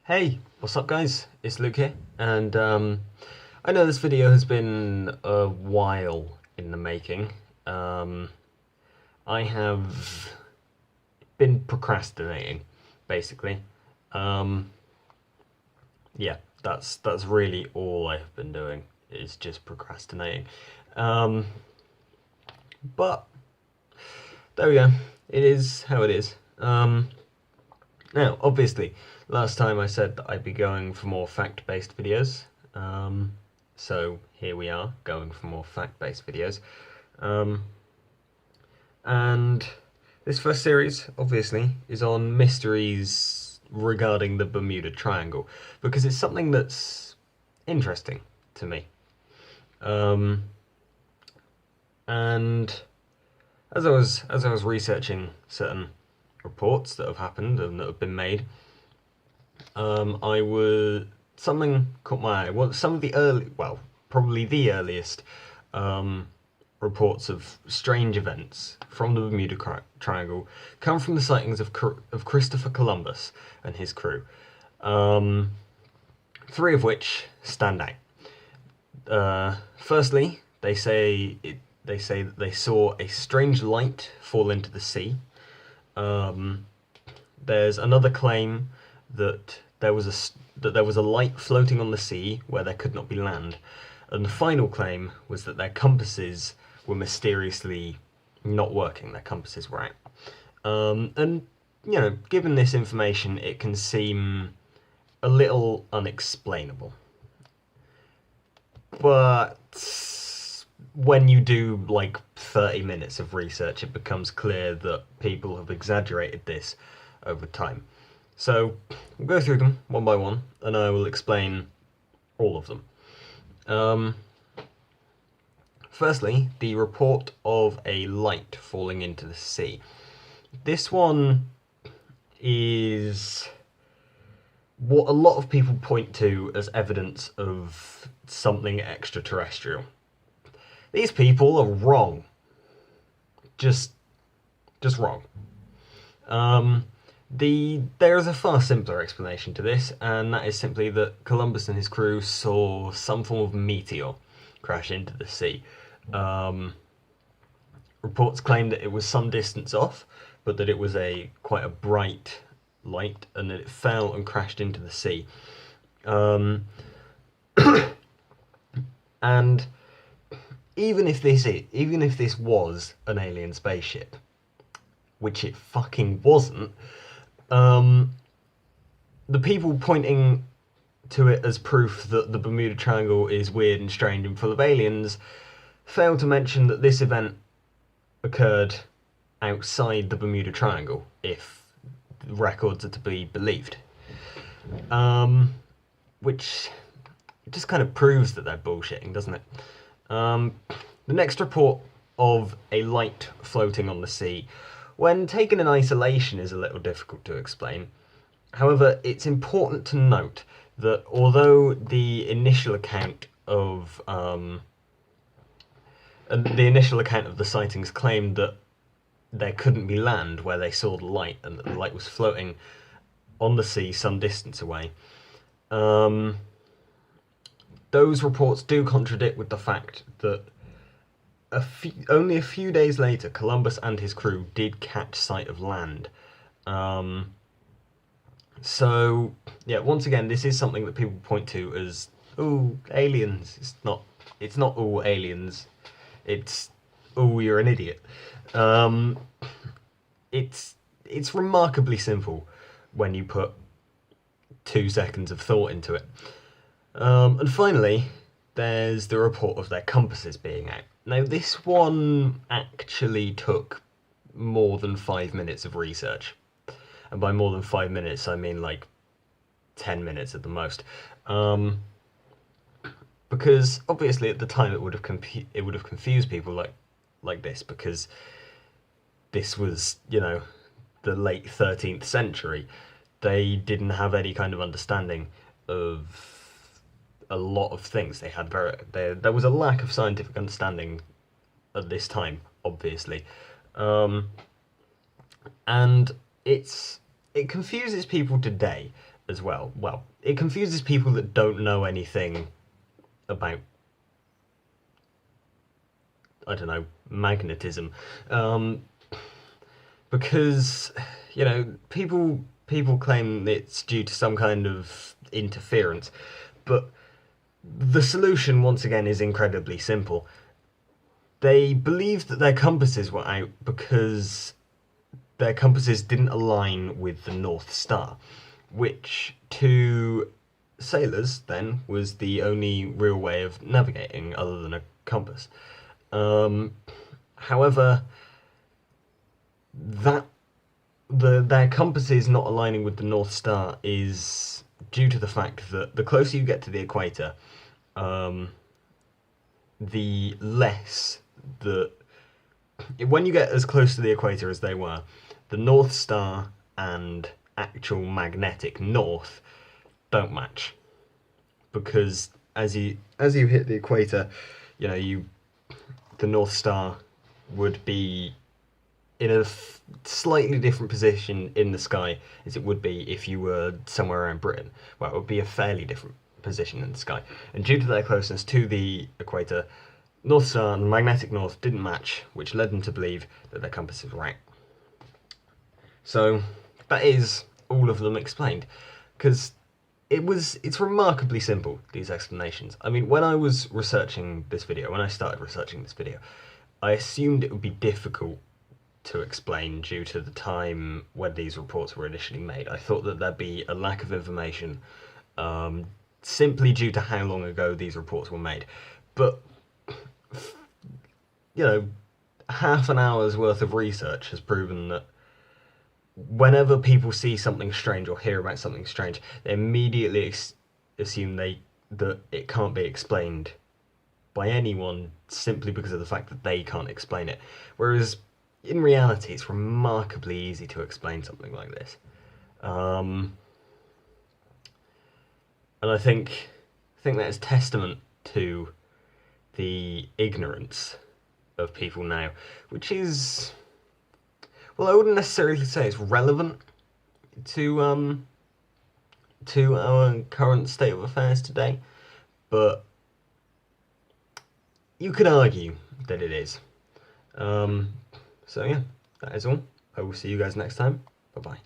Hey, what's up guys? It's Luke here, and I know this video has been a while in the making. I have been procrastinating, basically. Um, yeah, that's really all I have been doing, is just procrastinating. Um, but there we go. It is how it is. Now, obviously, last time I said that I'd be going for more fact-based videos, so here we are, going for more fact-based videos. Um, and this first series, obviously, is on mysteries regarding the Bermuda Triangle, because it's something that's interesting to me. And as I was researching certain reports that have happened and that have been made, something caught my eye. Well, some of the probably the earliest reports of strange events from the Bermuda Triangle come from the sightings of Christopher Columbus and his crew. Three of which stand out. Firstly, they say that they saw a strange light fall into the sea. There's another claim that there was a light floating on the sea where there could not be land, and the final claim was that their compasses were mysteriously not working. Their compasses were out. And given this information, it can seem a little unexplainable. But when you do like 30 minutes of research, it becomes clear that people have exaggerated this over time. So we'll go through them one by one, and I will explain all of them. Firstly, the report of a light falling into the sea. This one is what a lot of people point to as evidence of something extraterrestrial. These people are wrong. Just wrong. There is a far simpler explanation to this, and that is simply that Columbus and his crew saw some form of meteor crash into the sea. Reports claim that it was some distance off, but that it was quite a bright light, and that it fell and crashed into the sea. And even if this was an alien spaceship, which it fucking wasn't, the people pointing to it as proof that the Bermuda Triangle is weird and strange and full of aliens fail to mention that this event occurred outside the Bermuda Triangle, if records are to be believed. Which just kind of proves that they're bullshitting, doesn't it? The next report of a light floating on the sea, when taken in isolation, is a little difficult to explain. However, it's important to note that although the initial account of the sightings claimed that there couldn't be land where they saw the light, and that the light was floating on the sea some distance away, those reports do contradict with the fact that only a few days later, Columbus and his crew did catch sight of land. So, yeah, once again, this is something that people point to as, "Ooh, aliens." It's not all aliens. It's, "Ooh, you're an idiot." It's remarkably simple when you put 2 seconds of thought into it. And finally, there's the report of their compasses being out. Now, this one actually took more than 5 minutes of research. And by more than 5 minutes, I mean like 10 minutes at the most. Because obviously at the time it would have confused people like this, because this was, the late 13th century. They didn't have any kind of understanding of a lot of things. There was a lack of scientific understanding at this time, obviously, and it confuses people today as well. Well, it confuses people that don't know anything about, I don't know, magnetism, because people claim it's due to some kind of interference, but the solution once again is incredibly simple. They believed that their compasses were out because their compasses didn't align with the North Star, which to sailors then was the only real way of navigating other than a compass. Um, However, that their compasses not aligning with the North Star is due to the fact that the closer you get to the equator, um, the less the when you get as close to the equator as they were, the North Star and actual magnetic north don't match, because as you hit the equator, you the North Star would be in a slightly different position in the sky as it would be if you were somewhere around Britain. Well, it would be a fairly different position in the sky. And due to their closeness to the equator, North Star and magnetic north didn't match, which led them to believe that their compasses were right. So that is all of them explained, because it's remarkably simple, these explanations. I mean, when I started researching this video, I assumed it would be difficult to explain due to the time when these reports were initially made. I thought that there'd be a lack of information, simply due to how long ago these reports were made. But, half an hour's worth of research has proven that whenever people see something strange or hear about something strange, they immediately assume that it can't be explained by anyone simply because of the fact that they can't explain it. Whereas in reality, it's remarkably easy to explain something like this. And I think that is testament to the ignorance of people now, which is, well, I wouldn't necessarily say it's relevant to our current state of affairs today, but you could argue that it is. So yeah, that is all. I will see you guys next time. Bye bye.